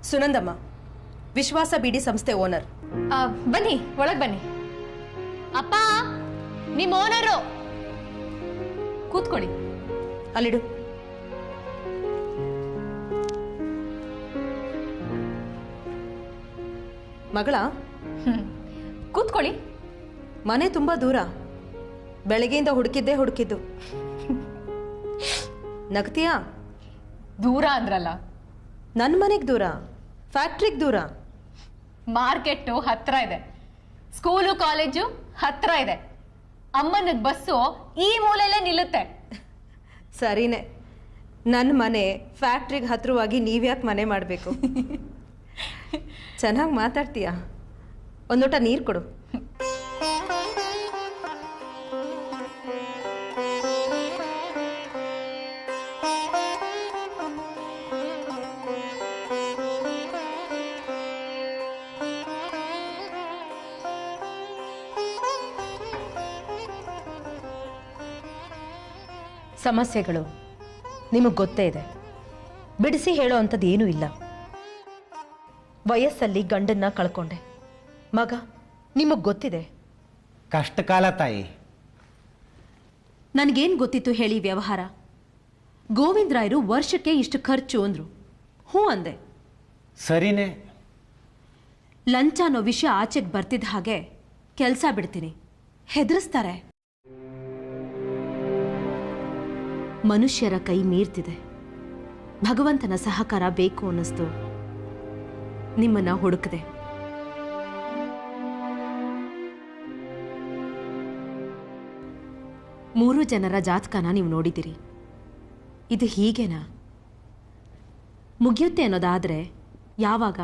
ಸುನಂದಮ್ಮ, ವಿಶ್ವಾಸ ಬಿಡಿ ಸಂಸ್ಥೆ ಓನರ್. ಬನ್ನಿ, ಒಳಗೆ ಬನ್ನಿ. ಅಪ್ಪ, ನಿಮ್ಮ ಓನರು. ಕೂತ್ಕೊಳ್ಳಿ. ಅಲ್ಲಿಡು. ಮಗಳ, ಕೂತ್ಕೊಳ್ಳಿ. ಮನೆ ತುಂಬಾ ದೂರ. ಬೆಳಗ್ಗೆಯಿಂದ ಹುಡುಕಿದ್ದು. ನಗ್ತೀಯಾ? ದೂರ ಅಂದ್ರಲ್ಲ. ನನ್ನ ಮನೆಗೆ ದೂರ, ಫ್ಯಾಕ್ಟ್ರಿಗೆ ದೂರ. ಮಾರ್ಕೆಟ್ ಹತ್ರ ಇದೆ, ಸ್ಕೂಲು ಕಾಲೇಜು ಹತ್ರ ಇದೆ. ಅಮ್ಮನ ಬಸ್ಸು ಈ ಮೂಲೆಯಲ್ಲೇ ನಿಲ್ಲುತ್ತೆ. ಸರಿನೇ. ನನ್ನ ಮನೆ ಫ್ಯಾಕ್ಟ್ರಿಗೆ ಹತ್ರವಾಗಿ ನೀವ್ಯಾಕೆ ಮನೆ ಮಾಡಬೇಕು? ಚೆನ್ನಾಗಿ ಮಾತಾಡ್ತೀಯಾ? ಒಂದೋಟ ನೀರು ಕೊಡು. ಸಮಸ್ಯೆಗಳು ನಿಮಗೆ ಗೊತ್ತೇ ಇದೆ. ಬಿಡಿಸಿ ಹೇಳೋ ಅಂಥದ್ದು ಏನೂ ಇಲ್ಲ. ವಯಸ್ಸಲ್ಲಿ ಗಂಡನ್ನ ಕಳ್ಕೊಂಡೆ. ಮಗ, ನಿಮಗೆ ಗೊತ್ತಿದೆ. ಕಷ್ಟ ಕಾಲ ತಾಯಿ. ನನಗೇನು ಗೊತ್ತಿತ್ತು ಹೇಳಿ ವ್ಯವಹಾರ? ಗೋವಿಂದರಾಯರು ವರ್ಷಕ್ಕೆ ಇಷ್ಟು ಖರ್ಚು ಅಂದರು. ಹ್ಞೂ ಅಂದೆ. ಸರಿನೇ. ಲಂಚ ಅನ್ನೋ ವಿಷಯ ಆಚೆಗೆ ಬರ್ತಿದ್ದ ಹಾಗೆ ಕೆಲಸ ಬಿಡ್ತೀನಿ, ಹೆದರಿಸ್ತಾರೆ. ಮನುಷ್ಯರ ಕೈ ಮೀರ್ತಿದೆ. ಭಗವಂತನ ಸಹಕಾರ ಬೇಕು ಅನ್ನಿಸ್ತು. ನಿಮ್ಮನ್ನ ಹುಡುಕದೆ. ಮೂರು ಜನರ ಜಾತಕನ ನೀವು ನೋಡಿದಿರಿ. ಇದು ಹೀಗೇನಾ? ಮುಗಿಯುತ್ತೆ ಅನ್ನೋದಾದ್ರೆ ಯಾವಾಗ?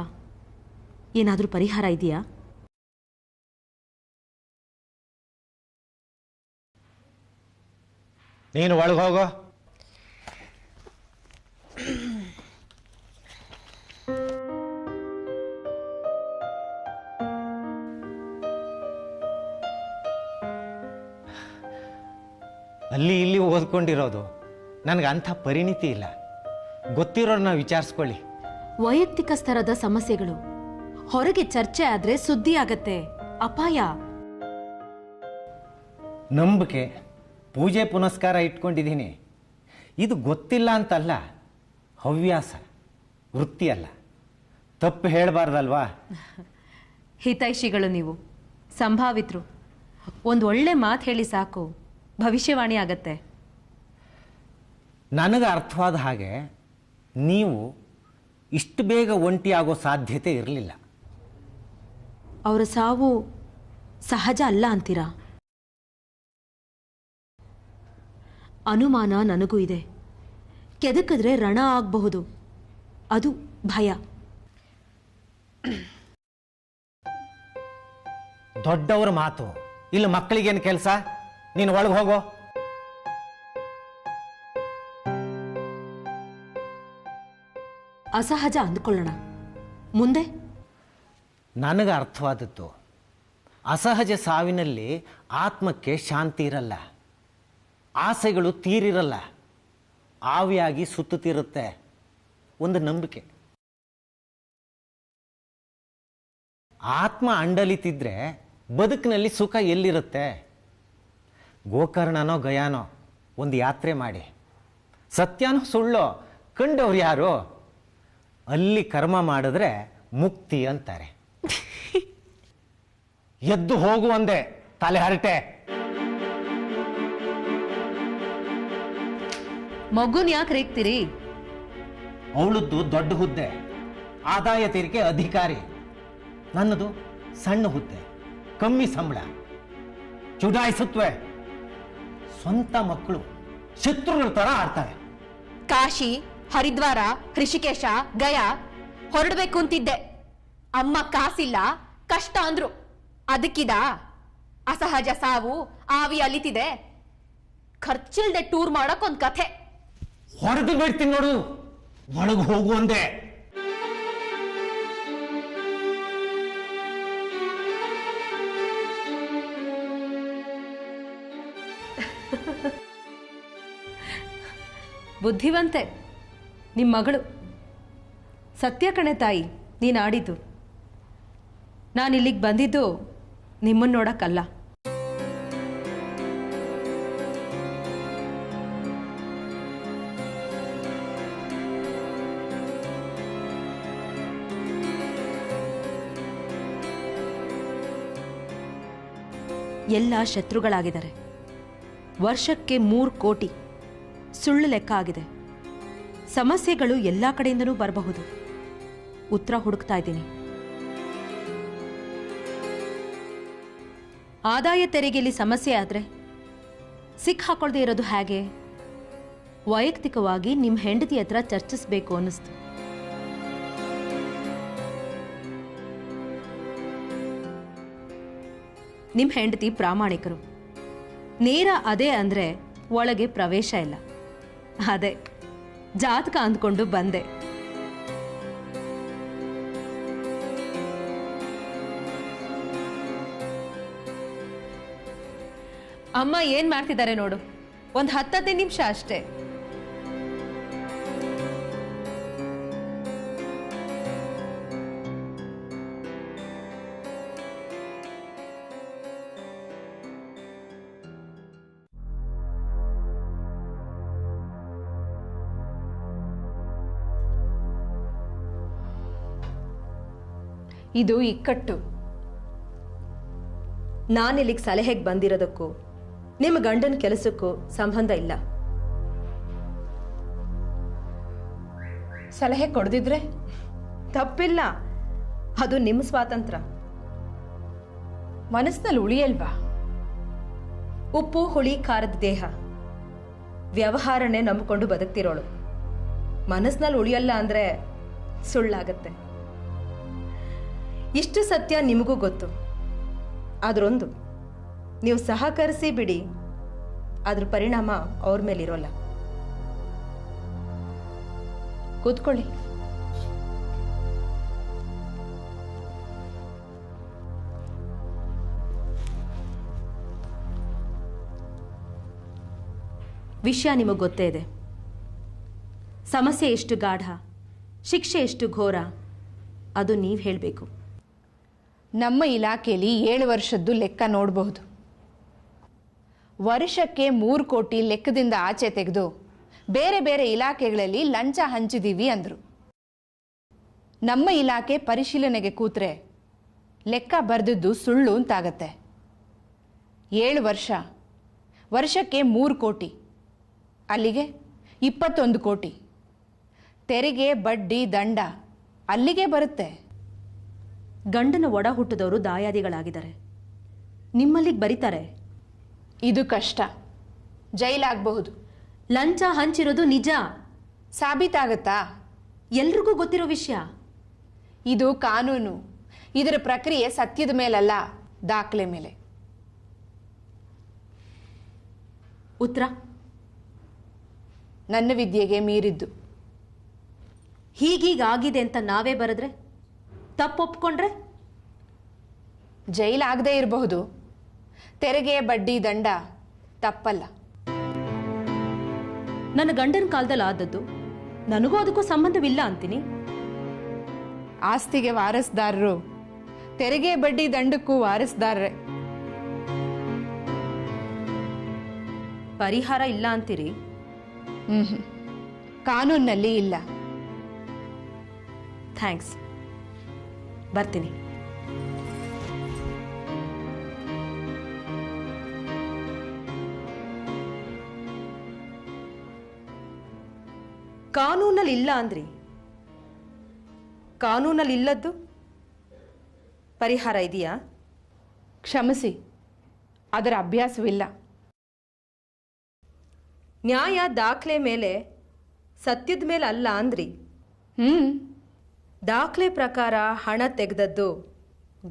ಏನಾದರೂ ಪರಿಹಾರ ಇದೆಯಾ? ನೀನು ಒಳಗೆ ಹೋಗೋ. ಅಲ್ಲಿ ಇಲ್ಲಿ ಓದ್ಕೊಂಡಿರೋದು ನನಗೆ ಅಂಥ ಪರಿಣಿತಿ ಇಲ್ಲ. ಗೊತ್ತಿರೋರನ್ನ ವಿಚಾರಿಸ್ಕೊಳ್ಳಿ. ವೈಯಕ್ತಿಕ ಸ್ತರದ ಸಮಸ್ಯೆಗಳು ಹೊರಗೆ ಚರ್ಚೆ ಆದ್ರೆ ಸುದ್ದಿ ಆಗತ್ತೆ, ಅಪಾಯ. ನಂಬಿಕೆ, ಪೂಜೆ ಪುನಸ್ಕಾರ ಇಟ್ಕೊಂಡಿದ್ದೀನಿ. ಇದು ಗೊತ್ತಿಲ್ಲ ಅಂತಲ್ಲ, ಹವ್ಯಾಸ, ವೃತ್ತಿ ಅಲ್ಲ. ತಪ್ಪು ಹೇಳಬಾರ್ದಲ್ವಾ? ಹಿತೈಷಿಗಳು ನೀವು, ಸಂಭಾವಿತರು. ಒಂದು ಒಳ್ಳೆ ಮಾತು ಹೇಳಿ ಸಾಕು, ಭವಿಷ್ಯವಾಣಿ ಆಗತ್ತೆ. ನನಗೆ ಅರ್ಥವಾದ ಹಾಗೆ ನೀವು ಇಷ್ಟು ಬೇಗ ಒಂಟಿಯಾಗೋ ಸಾಧ್ಯತೆ ಇರಲಿಲ್ಲ. ಅವರ ಸಾವು ಸಹಜ ಅಲ್ಲ ಅಂತೀರಾ? ಅನುಮಾನ ನನಗೂ ಇದೆ. ಕೆದಕಿದ್ರೆ ರಣ ಆಗಬಹುದು, ಅದು ಭಯ. ದೊಡ್ಡವರ ಮಾತು. ಇಲ್ಲಿ ಮಕ್ಕಳಿಗೇನು ಕೆಲಸ? ನೀನು ಒಳಗೆ ಹೋಗೋ. ಅಸಹಜ ಅಂದ್ಕೊಳ್ಳೋಣ, ಮುಂದೆ? ನನಗೆ ಅರ್ಥವಾದದ್ದು, ಅಸಹಜ ಸಾವಿನಲ್ಲಿ ಆತ್ಮಕ್ಕೆ ಶಾಂತಿ ಇರಲ್ಲ, ಆಸೆಗಳು ತೀರಿರಲ್ಲ, ಆವಿಯಾಗಿ ಸುತ್ತುತ್ತಿರುತ್ತೆ. ಒಂದು ನಂಬಿಕೆ. ಆತ್ಮ ಅಂಡಲಿತಿದ್ರೆ ಬದುಕಿನಲ್ಲಿ ಸುಖ ಎಲ್ಲಿರುತ್ತೆ? ಗೋಕರ್ಣನೋ ಗಯಾನೋ ಒಂದು ಯಾತ್ರೆ ಮಾಡಿ, ಸತ್ಯನೋ ಸುಳ್ಳೋ ಕಂಡವ್ರು ಯಾರು? ಅಲ್ಲಿ ಕರ್ಮ ಮಾಡಿದ್ರೆ ಮುಕ್ತಿ ಅಂತಾರೆ. ಎದ್ದು ಹೋಗು ಅಂದೆ, ತಲೆ ಹರಟೆ. ಮಗುನ್ ಯಾಕೆ ರೇಗ್ತೀರಿ? ಅವಳದ್ದು ದೊಡ್ಡ ಹುದ್ದೆ, ಆದಾಯ ತೆರಿಗೆ ಅಧಿಕಾರಿ. ನನ್ನದು ಸಣ್ಣ ಹುದ್ದೆ, ಕಮ್ಮಿ ಸಂಬಳ. ಚುಡಾಯಿಸುತ್ತವೆ. ಸ್ವಂತ ಮಕ್ಕಳು ಶತ್ರುಗಳ ತರ ಆಡ್ತಾರೆ. ಕಾಶಿ, ಹರಿದ್ವಾರ, ಋಷಿಕೇಶ, ಗಯಾ ಹೊರಡ್ಬೇಕು ಅಂತಿದ್ದೆ. ಅಮ್ಮ ಕಾಸಿಲ್ಲ, ಕಷ್ಟ ಅಂದ್ರು. ಅದಕ್ಕಿದ ಅಸಹಜ ಸಾವು, ಆವಿ ಅಲಿತಿದೆ. ಖರ್ಚಿಲ್ದೆ ಟೂರ್ ಮಾಡಕ್ ಒಂದ್ ಕಥೆ. ಹೊಡೆದು ಬಿಡ್ತೀನಿ ನೋಡು, ಒಳಗೆ ಹೋಗು ಅಂದೆ. ಬುದ್ಧಿವಂತೆ ನಿಮ್ಮ ಮಗಳು. ಸತ್ಯ ಕಣೆ ತಾಯಿ, ನೀನು ಆಡಿದ್ದು. ನಾನಿಲ್ಲಿಗೆ ಬಂದಿದ್ದು ನಿಮ್ಮನ್ನು ನೋಡಕ್ಕಲ್ಲ. ಎಲ್ಲ ಶತ್ರುಗಳಾಗಿದ್ದಾರೆ. ವರ್ಷಕ್ಕೆ 3 ಕೋಟಿ ಸುಳ್ಳು ಲೆಕ್ಕ ಆಗಿದೆ. ಸಮಸ್ಯೆಗಳು ಎಲ್ಲ ಕಡೆಯಿಂದನೂ ಬರಬಹುದು. ಉತ್ತರ ಹುಡುಕ್ತಾ ಇದ್ದೀನಿ. ಆದಾಯ ತೆರಿಗೆಯಲ್ಲಿ ಸಮಸ್ಯೆ ಆದರೆ ಸಿಕ್ಕಾಕೊಳ್ದೇ ಇರೋದು ಹೇಗೆ? ವೈಯಕ್ತಿಕವಾಗಿ ನಿಮ್ಮ ಹೆಂಡತಿ ಹತ್ರ ಚರ್ಚಿಸಬೇಕು ಅನ್ನಿಸ್ತು. ನಿಮ್ಮ ಹೆಂಡತಿ ಪ್ರಾಮಾಣಿಕರು. ನೇರ ಅದೇ ಅಂದರೆ ಒಳಗೆ ಪ್ರವೇಶ ಇಲ್ಲ. ಅದೇ ಜಾತಕ ಅಂದ್ಕೊಂಡು ಬಂದೆ. ಅಮ್ಮ ಏನ್ ಮಾಡ್ತಿದ್ದಾರೆ ನೋಡು. ಒಂದು 10-15 ನಿಮಿಷ ಅಷ್ಟೇ. ಇದು ಇಕ್ಕಟ್ಟು. ನಾನಿಲ್ಲಿಗೆ ಸಲಹೆಗೆ ಬಂದಿರೋದಕ್ಕೂ ನಿಮ್ಮ ಗಂಡನ ಕೆಲಸಕ್ಕೂ ಸಂಬಂಧ ಇಲ್ಲ. ಸಲಹೆ ಕೊಡದಿದ್ರೆ ತಪ್ಪಿಲ್ಲ, ಅದು ನಿಮ್ಮ ಸ್ವಾತಂತ್ರ್ಯ. ಮನಸ್ಸಿನಲ್ಲಿ ಉಳಿಯಲ್ವಾ? ಉಪ್ಪು ಹುಳಿ ಖಾರದ ದೇಹ, ವ್ಯವಹಾರನೇ ನಂಬಿಕೊಂಡು ಬದುಕ್ತಿರೋಳು. ಮನಸ್ಸಿನಲ್ಲಿ ಉಳಿಯಲ್ಲ ಅಂದರೆ ಸುಳ್ಳಾಗತ್ತೆ. ಇಷ್ಟು ಸತ್ಯ ನಿಮಗೂ ಗೊತ್ತು. ಅದರೊಂದು, ನೀವು ಸಹಕರಿಸಿ ಬಿಡಿ, ಅದ್ರ ಪರಿಣಾಮ ಅವ್ರ ಮೇಲಿರೋಲ್ಲ. ಕೂತ್ಕೊಳ್ಳಿ. ವಿಷಯ ನಿಮಗೆ ಗೊತ್ತೇ ಇದೆ. ಸಮಸ್ಯೆ ಎಷ್ಟು ಗಾಢ, ಶಿಕ್ಷೆ ಎಷ್ಟು ಘೋರ, ಅದು ನೀವು ಹೇಳಬೇಕು. ನಮ್ಮ ಇಲಾಖೆಯಲ್ಲಿ 7 ವರ್ಷದ್ದು ಲೆಕ್ಕ ನೋಡಬಹುದು. ವರ್ಷಕ್ಕೆ 3 ಕೋಟಿ ಲೆಕ್ಕದಿಂದ ಆಚೆ ತೆಗೆದು ಬೇರೆ ಬೇರೆ ಇಲಾಖೆಗಳಲ್ಲಿ ಲಂಚ ಹಂಚಿದೀವಿ ಅಂದರು. ನಮ್ಮ ಇಲಾಖೆ ಪರಿಶೀಲನೆಗೆ ಕೂತ್ರೆ ಲೆಕ್ಕ ಬರೆದಿದ್ದು ಸುಳ್ಳು ಅಂತಾಗತ್ತೆ. 7 ವರ್ಷ, ವರ್ಷಕ್ಕೆ 3 ಕೋಟಿ, ಅಲ್ಲಿಗೆ 21 ಕೋಟಿ. ತೆರಿಗೆ ಬಡ್ಡಿ ದಂಡ ಅಲ್ಲಿಗೆ ಬರುತ್ತೆ. ಗಂಡನ ಒಡ ಹುಟ್ಟಿದವರು ದಾಯಾದಿಗಳಾಗಿದ್ದಾರೆ. ನಿಮ್ಮಲ್ಲಿಗೆ ಬರೀತಾರೆ. ಇದು ಕಷ್ಟ, ಜೈಲಾಗಬಹುದು. ಲಂಚ ಹಂಚಿರೋದು ನಿಜ. ಸಾಬೀತಾಗತ್ತಾ? ಎಲ್ರಿಗೂ ಗೊತ್ತಿರೋ ವಿಷಯ. ಇದು ಕಾನೂನು. ಇದರ ಪ್ರಕ್ರಿಯೆ ಸತ್ಯದ ಮೇಲಲ್ಲ, ದಾಖಲೆ ಮೇಲೆ. ಉತ್ತರ ನನ್ನ ವಿದ್ಯೆಗೆ ಮೀರಿದ್ದು. ಹೀಗೀಗಾಗಿದೆ ಅಂತ ನಾವೇ ಬರೆದ್ರೆ, ತಪ್ಪೊಪ್ಕೊಂಡ್ರೆ ಜೈಲಾಗದೇ ಇರಬಹುದು. ತೆರಿಗೆ ಬಡ್ಡಿ ದಂಡ ತಪ್ಪಲ್ಲ. ನನ್ನ ಗಂಡನ ಕಾಲದಲ್ಲಿ ಆದದ್ದು, ನನಗೂ ಅದಕ್ಕೂ ಸಂಬಂಧವಿಲ್ಲ ಅಂತೀನಿ. ಆಸ್ತಿಗೆ ವಾರಸ್ದಾರರು, ತೆರಿಗೆ ಬಡ್ಡಿ ದಂಡಕ್ಕೂ ವಾರಸ್ದಾರರೇ. ಪರಿಹಾರ ಇಲ್ಲ ಅಂತೀರಿ? ಕಾನೂನಲ್ಲಿ ಇಲ್ಲ. ಥ್ಯಾಂಕ್ಸ್, ಬರ್ತೀನಿ. ಕಾನೂನಲ್ಲಿ ಇಲ್ಲ ಅಂದ್ರಿ. ಕಾನೂನಲ್ಲಿ ಇಲ್ಲದ್ದು ಪರಿಹಾರ ಇದೆಯಾ? ಕ್ಷಮಿಸಿ, ಅದರ ಅಭ್ಯಾಸವಿಲ್ಲ. ನ್ಯಾಯ ದಾಖಲೆ ಮೇಲೆ, ಸತ್ಯದ ಮೇಲೆ ಅಲ್ಲ ಅಂದ್ರಿ. ದಾಖಲೆ ಪ್ರಕಾರ ಹಣ ತೆಗೆದದ್ದು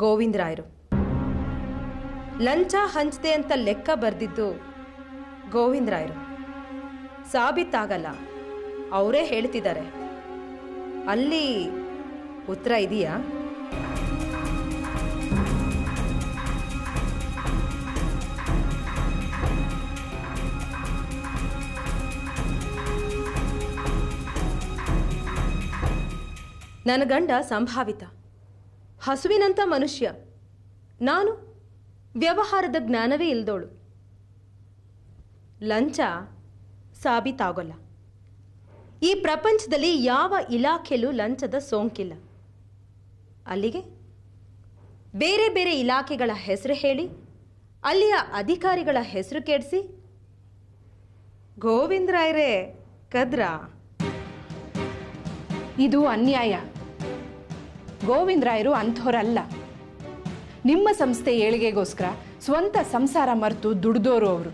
ಗೋವಿಂದರಾಯರು. ಲಂಚ ಹಂಚದೆ ಅಂತ ಲೆಕ್ಕ ಬರೆದಿದ್ದು ಗೋವಿಂದರಾಯರು. ಸಾಬೀತಾಗಲ್ಲ, ಅವರೇ ಹೇಳ್ತಿದ್ದಾರೆ. ಅಲ್ಲಿ ಉತ್ತರ ಇದೆಯಾ? ನನ್ನ ಗಂಡ ಸಂಭಾವಿತ, ಹಸುವಿನಂಥ ಮನುಷ್ಯ. ನಾನು ವ್ಯವಹಾರದ ಜ್ಞಾನವೇ ಇಲ್ದೋಳು. ಲಂಚ ಸಾಬೀತಾಗೋಲ್ಲ. ಈ ಪ್ರಪಂಚದಲ್ಲಿ ಯಾವ ಇಲಾಖೆಯಲ್ಲೂ ಲಂಚದ ಸೋಂಕಿಲ್ಲ. ಅಲ್ಲಿಗೆ ಬೇರೆ ಬೇರೆ ಇಲಾಖೆಗಳ ಹೆಸರು ಹೇಳಿ ಅಲ್ಲಿಯ ಅಧಿಕಾರಿಗಳ ಹೆಸರು ಕೆಡಿಸಿ ಗೋವಿಂದರಾಯರೇ ಕದ್ರ. ಇದು ಅನ್ಯಾಯ. ಗೋವಿಂದರಾಯರು ಅಂಥವ್ರಲ್ಲ. ನಿಮ್ಮ ಸಂಸ್ಥೆ ಏಳಿಗೆಗೋಸ್ಕರ ಸ್ವಂತ ಸಂಸಾರ ಮರೆತು ದುಡ್ದೋರು ಅವರು.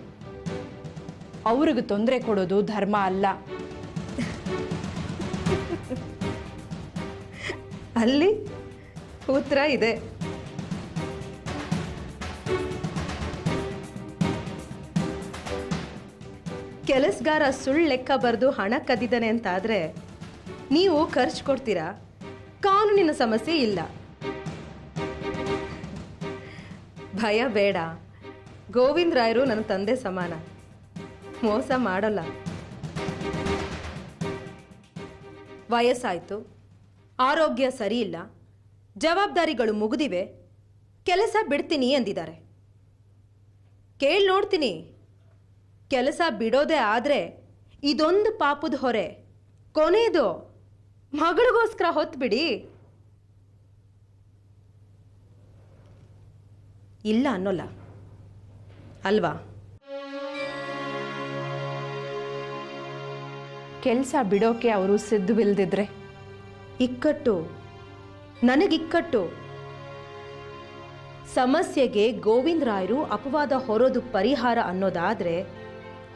ಅವ್ರಿಗೆ ತೊಂದರೆ ಕೊಡೋದು ಧರ್ಮ ಅಲ್ಲ. ಅಲ್ಲಿ ಉತ್ತರ ಇದೆ. ಕೆಲಸಗಾರ ಸುಳ್ಳು ಲೆಕ್ಕ ಬರೆದು ಹಣ ಕದ್ದಿದ್ದಾನೆ ಅಂತಾದರೆ ನೀವು ಖರ್ಚು ಕೊಡ್ತೀರಾ? ಕಾನೂನಿನ ಸಮಸ್ಯೆ ಇಲ್ಲ. ಭಯ ಬೇಡ. ಗೋವಿಂದರಾಯರು ನನ್ನ ತಂದೆ ಸಮಾನ, ಮೋಸ ಮಾಡೋಲ್ಲ. ವಯಸ್ಸಾಯಿತು, ಆರೋಗ್ಯ ಸರಿಯಿಲ್ಲ, ಜವಾಬ್ದಾರಿಗಳು ಮುಗಿದಿವೆ, ಕೆಲಸ ಬಿಡ್ತೀನಿ ಅಂದಿದ್ದಾರೆ. ಕೇಳಿ ನೋಡ್ತೀನಿ. ಕೆಲಸ ಬಿಡೋದೇ ಆದರೆ ಇದೊಂದು ಪಾಪದ ಹೊರೆ ಕೊನೆಯದು ಮಗಳಿಗೋಸ್ಕರ ಹೊತ್ಬಿಡಿ. ಇಲ್ಲ ಅನ್ನೋಲ್ಲ ಅಲ್ವಾ? ಕೆಲಸ ಬಿಡೋಕೆ ಅವರು ಸಿದ್ಧವಿಲ್ದಿದ್ರೆ ಇಕ್ಕಟ್ಟು, ನನಗಿಕ್ಕಟ್ಟು. ಸಮಸ್ಯೆಗೆ ಗೋವಿಂದರಾಯರು ಅಪವಾದ ಹೊರೋದು ಪರಿಹಾರ ಅನ್ನೋದಾದ್ರೆ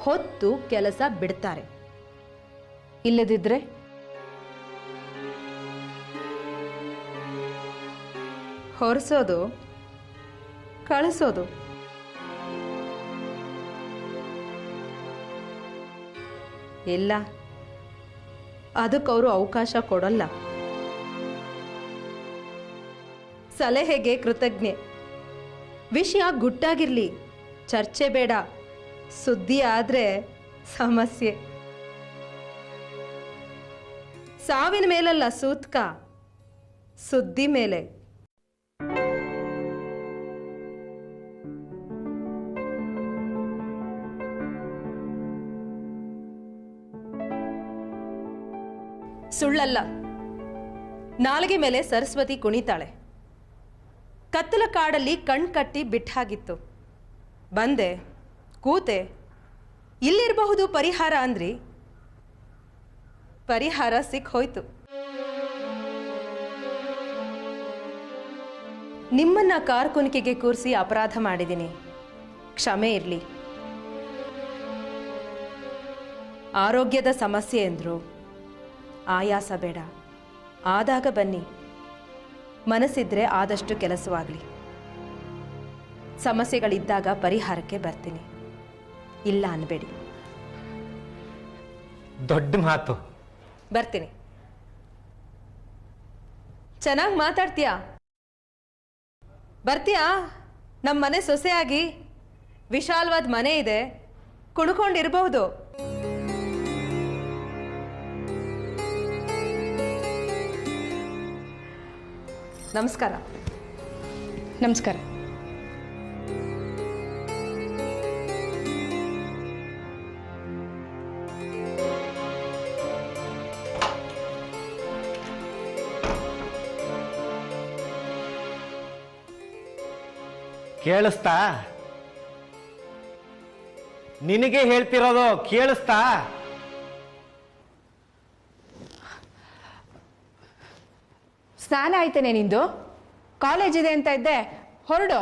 ಹೊತ್ತು ಕೆಲಸ ಬಿಡ್ತಾರೆ. ಇಲ್ಲದಿದ್ರೆ ಹೊರಿಸೋದು, ಕಳಿಸೋದು. ಇಲ್ಲ, ಅದಕ್ಕವರು ಅವಕಾಶ ಕೊಡಲ್ಲ. ಸಲಹೆಗೆ ಕೃತಜ್ಞೆ. ವಿಷಯ ಗುಟ್ಟಾಗಿರ್ಲಿ, ಚರ್ಚೆ ಬೇಡ. ಸುದ್ದಿ ಆದ್ರೆ ಸಮಸ್ಯೆ. ಸಾವಿನ ಮೇಲಲ್ಲ ಸೂತ್ಕ, ಸುದ್ದಿ ಮೇಲೆ. ಸುಳ್ಳಲ್ಲ. ನಾಲಿಗೆ ಮೇಲೆ ಸರಸ್ವತಿ ಕುಣಿತಾಳೆ. ಕತ್ತಲ ಕಾಡಲ್ಲಿ ಕಟ್ಟಿ ಬಿಟ್ಟಾಗಿತ್ತು. ಬಂದೆ, ಕೂತೆ. ಇಲ್ಲಿರಬಹುದು ಪರಿಹಾರ ಅಂದ್ರಿ, ಪರಿಹಾರ ಸಿಕ್ಕೋಯ್ತು. ನಿಮ್ಮನ್ನ ಕಾರ್ಕುನಿಕೆಗೆ ಕೂರಿಸಿ ಅಪರಾಧ ಮಾಡಿದ್ದೀನಿ, ಕ್ಷಮೆ ಇರಲಿ. ಆರೋಗ್ಯದ ಸಮಸ್ಯೆ ಎಂದ್ರು, ಆಯಾಸ ಬೇಡ, ಆದಾಗ ಬನ್ನಿ. ಮನಸ್ಸಿದ್ರೆ ಆದಷ್ಟು ಕೆಲಸವಾಗಲಿ. ಸಮಸ್ಯೆಗಳಿದ್ದಾಗ ಪರಿಹಾರಕ್ಕೆ ಬರ್ತೀನಿ, ಇಲ್ಲ ಅನ್ಬೇಡಿ. ದೊಡ್ಡ ಮಾತು. ಬರ್ತೀನಿ. ಚೆನ್ನಾಗಿ ಮಾತಾಡ್ತೀಯಾ? ಬರ್ತೀಯಾ? ನಮ್ಮ ಮನೆ ಸೊಸೆಯಾಗಿ. ವಿಶಾಲವಾದ ಮನೆ ಇದೆ, ಕುಣ್ಕೊಂಡಿರ್ಬಹುದು. ನಮಸ್ಕಾರ. ನಮಸ್ಕಾರ. ಕೇಳಿಸ್ತಾ? ನಿನಗೆ ಹೇಳ್ತಿರೋದು ಕೇಳಿಸ್ತಾ? ಸ್ನಾನ ಆಯ್ತೇನೆ ನಿಂದು? ಕಾಲೇಜ್ ಇದೆ ಅಂತ ಇದ್ದೆ, ಹೊರಡು.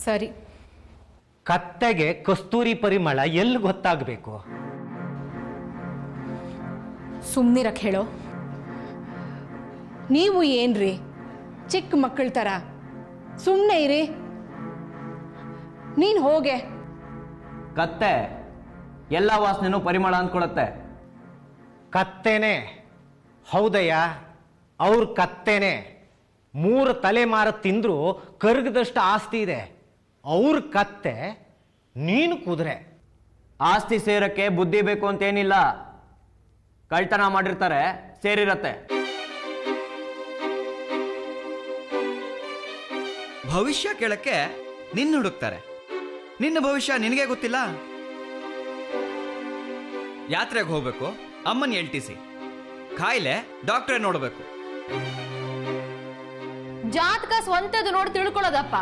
ಸರಿ. ಕತ್ತೆಗೆ ಕಸ್ತೂರಿ ಪರಿಮಳ ಎಲ್ಲಿ ಗೊತ್ತಾಗಬೇಕು? ಸುಮ್ಮನಿರಕ್ಕೆ ಹೇಳೋ. ನೀವು ಏನ್ರಿ ಚಿಕ್ಕ ಮಕ್ಕಳ ಥರ? ಸುಮ್ಮನೆ ಇರಿ. ನೀನು ಹೋಗೆ. ಕತ್ತೆ ಎಲ್ಲ ವಾಸನೆನೂ ಪರಿಮಳ ಅಂದ್ಕೊಳತ್ತೆ. ಕತ್ತೆನೆ. ಹೌದಯ್ಯ, ಅವ್ರ ಕತ್ತೆನೆ. 3 ತಲೆಮಾರು ತಿಂದ್ರು ಕರ್ಗದಷ್ಟು ಆಸ್ತಿ ಇದೆ. ಅವ್ರ ಕತ್ತೆ, ನೀನು ಕುದುರೆ. ಆಸ್ತಿ ಸೇರಕ್ಕೆ ಬುದ್ಧಿ ಬೇಕು ಅಂತೇನಿಲ್ಲ. ಕಳ್ತನ ಮಾಡಿರ್ತಾರೆ, ಸೇರಿರತ್ತೆ. ಭವಿಷ್ಯ ಕೇಳಕ್ಕೆ ನಿನ್ನ ಹುಡುಕ್ತಾರೆ. ನಿನ್ನ ಭವಿಷ್ಯ ನಿನಗೆ ಗೊತ್ತಿಲ್ಲ. ಯಾತ್ರೆಗೆ ಹೋಗ್ಬೇಕು, ಅಮ್ಮನ ಎಲ್ಟಿಸಿ, ಕಾಯಿಲೆ ಡಾಕ್ಟ್ರೇ ನೋಡ್ಬೇಕು. ಜಾತಕ ಸ್ವಂತದ್ದು ನೋಡಿ ತಿಳ್ಕೊಳ್ಳೋದಪ್ಪ,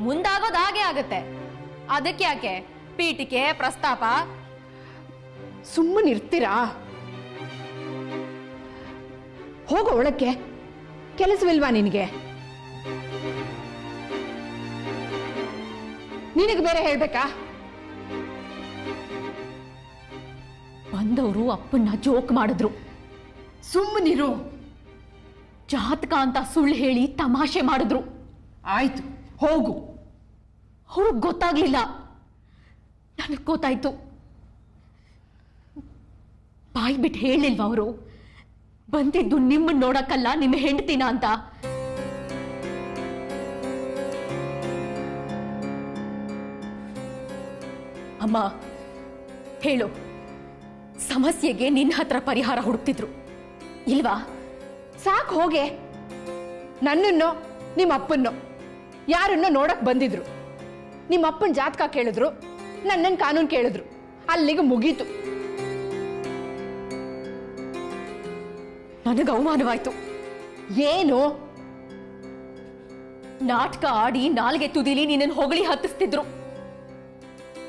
ಮುಂದಾಗೋದು ಹಾಗೆ ಆಗತ್ತೆ. ಅದಕ್ಕೆ ಯಾಕೆ ಪೀಠಿಕೆ ಪ್ರಸ್ತಾಪ? ಸುಮ್ಮನಿರ್ತೀರಾ? ಹೋಗೋ ಒಳಕ್ಕೆ. ಕೆಲಸವಿಲ್ವಾ ನಿನಗೆ? ನಿನಗೆ ಬೇರೆ ಹೇಳ್ಬೇಕಾ? ಬಂದವರು ಅಪ್ಪನ್ನ ಜೋಕ್ ಮಾಡಿದ್ರು. ಸುಮ್ಮನಿರು. ಜಾತಕ ಅಂತ ಸುಳ್ಳು ಹೇಳಿ ತಮಾಷೆ ಮಾಡಿದ್ರು. ಆಯ್ತು, ಹೋಗು. ಅವ್ರಿಗೆ ಗೊತ್ತಾಗ್ಲಿಲ್ಲ, ನನಗೆ ಗೊತ್ತಾಯ್ತು. ಬಾಯಿ ಬಿಟ್ಟು ಹೇಳಿಲ್ವ ಅವರು? ಬಂದಿದ್ದು ನಿಮ್ಮನ್ನ ನೋಡಕ್ಕಲ್ಲ, ನಿಮ್ಮ ಹೆಂಡತಿನ ಅಂತ. ಅಮ್ಮ ಹೇಳು, ಸಮಸ್ಯೆಗೆ ನಿನ್ನ ಹತ್ರ ಪರಿಹಾರ ಹುಡುಕ್ತಿದ್ರು ಇಲ್ವಾ? ಸಾಕು ಹೋಗೆ. ನನ್ನನ್ನು ನಿಮ್ಮ ಅಪ್ಪನ್ನು ಯಾರನ್ನೋ ನೋಡಕ್ ಬಂದಿದ್ರು. ನಿಮ್ಮ ಅಪ್ಪನ ಜಾತಕ ಕೇಳಿದ್ರು, ನನ್ನನ್ನು ಕಾನೂನು ಕೇಳಿದ್ರು. ಅಲ್ಲಿಗೆ ಮುಗೀತು. ನನಗೆ ಅವಮಾನವಾಯ್ತು. ಏನು? ನಾಟಕ ಆಡಿ ನಾಲ್ಗೆ ತುದಿಲಿ ನಿನ್ನನ್ನು ಹೊಗಳಿ ಹತ್ತಿಸ್ತಿದ್ರು.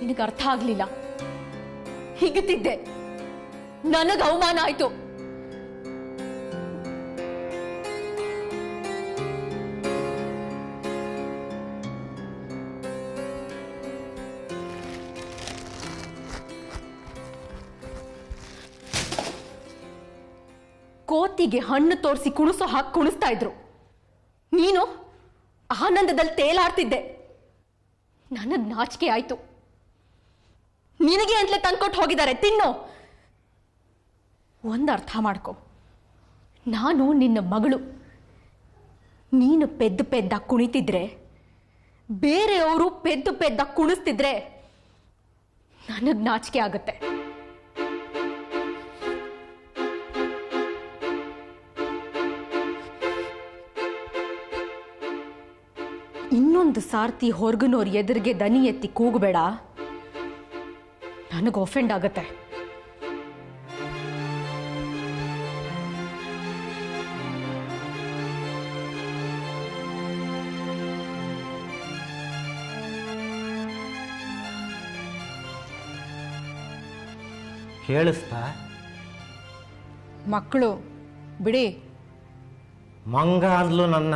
ನಿನಗೆ ಅರ್ಥ ಆಗ್ಲಿಲ್ಲ, ಹಿಗ್ತಿದ್ದೆ. ನನಗೆ ಅವಮಾನ ಆಯ್ತು. ಕೋತಿಗೆ ಹಣ್ಣು ತೋರಿಸಿ ಕುಣಿಸೋ ಹಾಕಿ ಕುಣಿಸ್ತಾ ಇದ್ರು. ನೀನು ಆನಂದದಲ್ಲಿ ತೇಲಾಡ್ತಿದ್ದೆ. ನನಗ್ ನಾಚಿಕೆ ಆಯ್ತು. ನಿನಗೆ ಅಂತಲೇ ತಂದ್ಕೊಟ್ಟು ಹೋಗಿದ್ದಾರೆ, ತಿನ್ನು. ಒಂದು ಅರ್ಥ ಮಾಡ್ಕೊ, ನಾನು ನಿನ್ನ ಮಗಳು. ನೀನು ಪೆದ್ದು ಪೆದ್ದ ಕುಣಿತಿದ್ರೆ, ಬೇರೆಯವರು ಪೆದ್ದು ಪೆದ್ದ ಕುಣಿಸ್ತಿದ್ರೆ ನನಗ್ ನಾಚಿಕೆ ಆಗುತ್ತೆ. ಇನ್ನೊಂದು ಸಾರ್ತಿ ಹೊರಗಿನೋರ್ ಎದುರಿಗೆ ದನಿ ಎತ್ತಿ ಕೂಗಬೇಡ, ನನಗೆ ಒಫೆಂಡ್ ಆಗತ್ತೆ. ಕೇಳಿಸ್ತಾ? ಮಕ್ಕಳು ಬಿಡಿ. ಮಂಗ ಅಂದ್ಲು ನನ್ನ.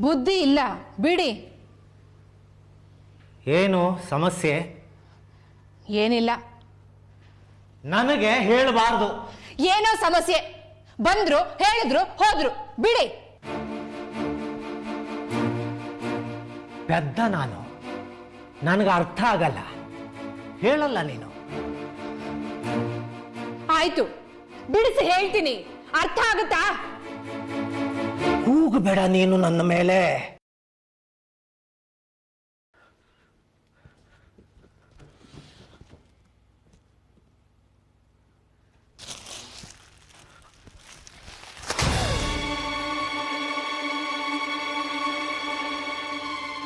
ಬುದ್ಧಿ ಇಲ್ಲ, ಬಿಡಿ. ಏನು ಸಮಸ್ಯೆ? ಏನಿಲ್ಲ. ನನಗೆ ಹೇಳಬಾರ್ದು. ಏನೋ ಸಮಸ್ಯೆ. ಬಂದ್ರು, ಹೇಳಿದ್ರು, ಹೋದ್ರು, ಬಿಡಿ. ಪೆದ್ದ ನಾನು, ನನಗೆ ಅರ್ಥ ಆಗಲ್ಲ. ಹೇಳಲ್ಲ ನೀನು. ಆಯ್ತು, ಬಿಡಿಸಿ ಹೇಳ್ತೀನಿ. ಅರ್ಥ ಆಗುತ್ತಾ? ಕೂಗಬೇಡ ನೀನು ನನ್ನ ಮೇಲೆ.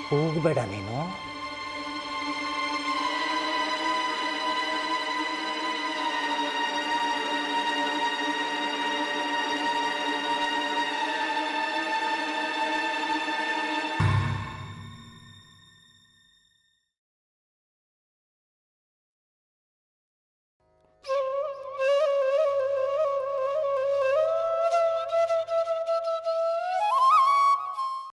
ಕೂಗಬೇಡ ನೀನು.